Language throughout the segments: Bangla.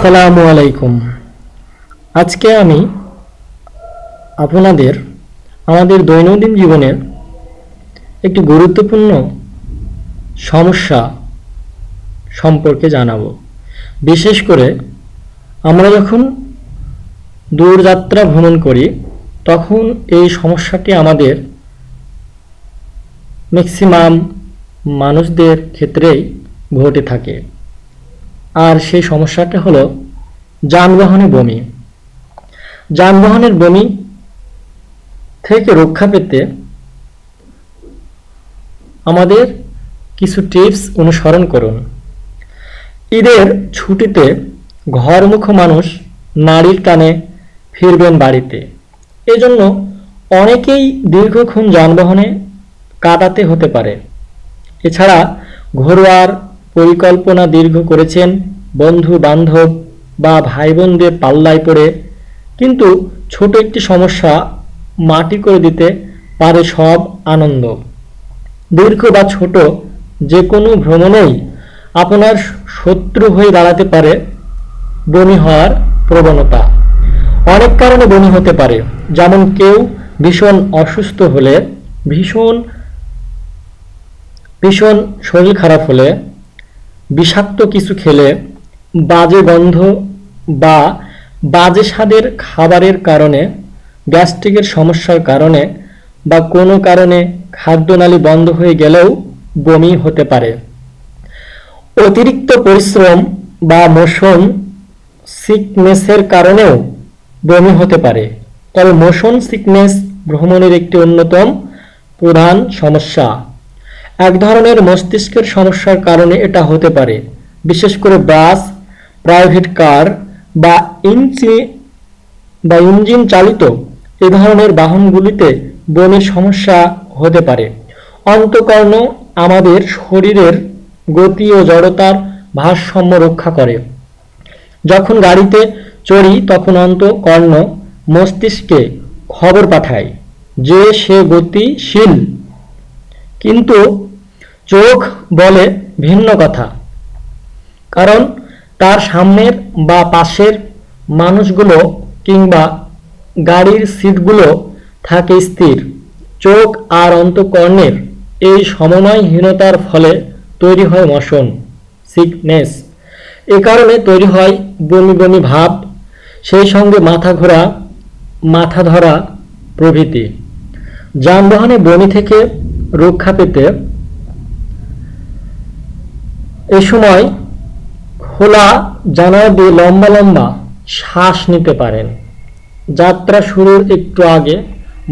আসসালামু আলাইকুম। আজকে আমি আপনাদের আমাদের দৈনন্দিন জীবনের একটি গুরুত্বপূর্ণ সমস্যা সম্পর্কে জানাবো। বিশেষ করে আমরা যখন দূরযাত্রা ভ্রমণ করি তখন এই সমস্যাটি আমাদের ম্যাক্সিমাম মানুষদের ক্ষেত্রেই ঘটে থাকে। আর সেই সমস্যাটা হলো যানবাহনে বমি। যানবাহনের বমি থেকে রক্ষা পেতে আমাদের কিছু টিপস অনুসরণ করুন। ঈদের ছুটিতে ঘরমুখো মানুষ নারীর টানে ফিরবেন বাড়িতে। এজন্য অনেকেই দীর্ঘক্ষণ যানবাহনে কাটাতে হতে পারে। এছাড়া ঘরোয়ার পরিকল্পনা দীর্ঘ করেছেন বন্ধু বান্ধব বা ভাই বোনদের পাল্লায় পড়ে, কিন্তু ছোট একটি সমস্যা মাটি করে দিতে পারে সব আনন্দ। দীর্ঘ বা ছোট যে কোনো ভ্রমণেই আপনার শত্রু হয়ে দাঁড়াতে পারে বমি হওয়ার প্রবণতা। অনেক কারণে বমি হতে পারে, যেমন কেউ ভীষণ অসুস্থ হলে, ভীষণ ভীষণ শরীর খারাপ হলে, বিষাক্ত কিছু খেলে, বাজে গন্ধ বা বাজে স্বাদের খাবারের কারণে, গ্যাস্ট্রিকের সমস্যার কারণে বা কোনো কারণে খাদ্যনালী বন্ধ হয়ে গেলেও বমি হতে পারে। অতিরিক্ত পরিশ্রম বা মোশন সিকনেসের কারণেও বমি হতে পারে। তবে মোশন সিকনেস ভ্রমণের একটি অন্যতম প্রধান সমস্যা। এক ধরনের মস্তিষ্কের সমস্যার কারণে এটা হতে পারে। বিশেষ করে বাস, প্রাইভেট কার বা ইঞ্জিন চালিত এ ধরনের বাহনগুলিতে বমির সমস্যা হতে পারে। অন্তঃকর্ণ আমাদের শরীরের গতি ও জড়তার ভারসাম্য রক্ষা করে। যখন গাড়িতে চড়ি তখন অন্তঃকর্ণ মস্তিষ্কে খবর পাঠায় যে সে গতিশীল, কিন্তু চোখ বলে ভিন্ন কথা, কারণ তার সামনের বা পাশের মানুষগুলো কিংবা গাড়ির সিটগুলো থাকে স্থির। চোখ আর অন্তঃকর্ণের এই সমন্বয়হীনতার ফলে তৈরি হয় মোশন সিকনেস। এ কারণে তৈরি হয় বমি বমি ভাব, সেই সঙ্গে মাথা ঘোরা, মাথা ধরা প্রভৃতি। যানবাহনে বমি থেকে রক্ষা পেতে এ সময় খোলা জানালা দিয়ে লম্বা লম্বা শ্বাস নিতে পারেন। যাত্রা শুরুর একটু আগে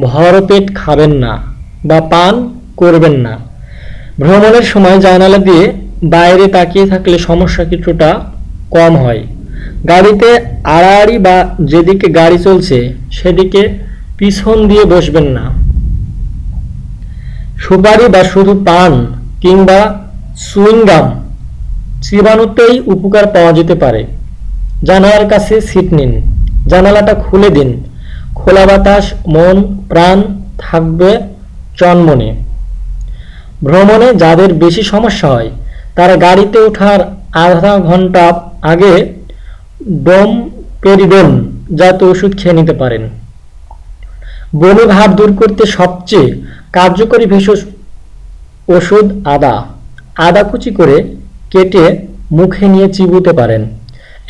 ভরপেট খাবেন না বা পান করবেন না। ভ্রমণের সময় জানালা দিয়ে বাইরে তাকিয়ে থাকলে সমস্যা কিছুটা কম হয়। গাড়িতে আড়াআড়ি বা যেদিকে গাড়ি চলছে সেদিকে পিছন দিয়ে বসবেন না। সুপারি বা শুধু পান কিংবা সুইংগাম চিবানোতেই উপকার পাওয়া যেতে পারে। জানালার কাছে সিট নিন, জানালাটা খুলে দিন। খোলা বাতাস, মন প্রাণ থাকবে চনমনে। ভ্রমণে যাদের বেশি সমস্যা হয় তারা গাড়িতে ওঠার আধা ঘন্টা আগে ডোমপেরিডন জাতীয় ওষুধ খেয়ে নিতে পারেন। বমি ভাব দূর করতে সবচেয়ে কার্যকরী ভেষজ ওষুধ আদা। আদা কুচি করে কেটে মুখে নিয়ে চিবুতে পারেন।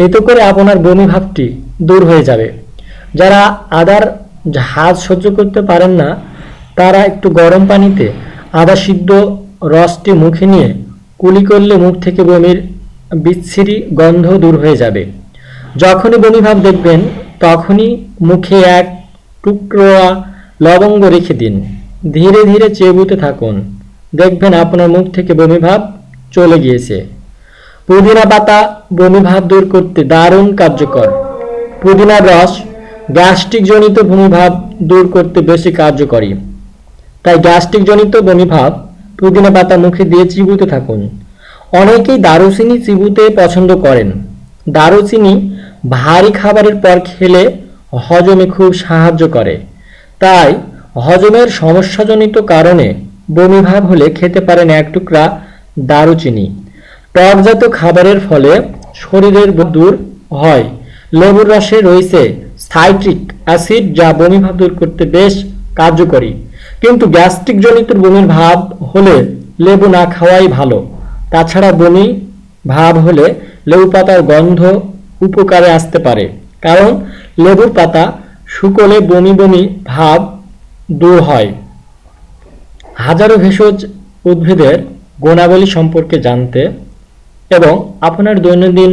এতে করে আপনার বমি ভাবটি দূর হয়ে যাবে। যারা আদার ঝাঁজ সহ্য করতে পারেন না তারা একটু গরম পানিতে আদা সিদ্ধ রসটি মুখে নিয়ে কুলি করলে মুখ থেকে বমির বিচ্ছিরি গন্ধ দূর হয়ে যাবে। যখনই বমি ভাব দেখবেন তখনই মুখে এক টুকরা লবঙ্গ রেখে দিন। ধীরে ধীরে চেবুতে থাকুন, দেখবেন আপনার মুখ থেকে বমি ভাব চলে গিয়েছে। পুদিনা পাতা বমি ভাব দূর করতে দারুণ কার্যকর। পুদিনার রস গ্যাস্ট্রিক জনিত বমি ভাব দূর করতে বেশি কার্যকরী। তাই গ্যাস্ট্রিক জনিত বমি ভাব পুদিনা পাতা মুখে দিয়ে চিবুতে থাকুন। অনেকেই দারুচিনি চিবুতে পছন্দ করেন। দারুচিনি ভারী খাবারের পর খেলে হজমে খুব সাহায্য করে। তাই হজমের সমস্যাজনিত কারণে বমি ভাব হলে খেতে পারেন এক টুকরা দারুচিনি। টকজাত খাবারের ফলে শরীরের দূর হয়। লেবুর রসে রয়েছে সাইট্রিক অ্যাসিড যা বমি ভাব দূর করতে বেশ কার্যকরী। কিন্তু গ্যাস্ট্রিক জনিত বমির ভাব হলে লেবু না খাওয়াই ভালো। তাছাড়া বমি ভাব হলে লেবু পাতার গন্ধ উপকারে আসতে পারে, কারণ লেবুর পাতা শুকোলে বমি বমি ভাব দূর হয়। হাজারো ভেষজ উদ্ভিদের গুণাবলী সম্পর্কে জানতে এবং আপনার দৈনন্দিন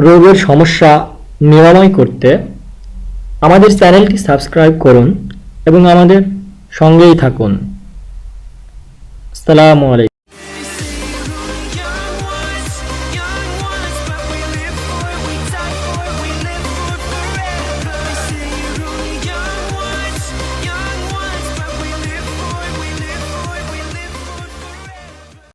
রোগের সমস্যা নিরাময় করতে আমাদের চ্যানেলটি সাবস্ক্রাইব করুন এবং আমাদের সঙ্গেই থাকুন। আসসালামু আলাইকুম।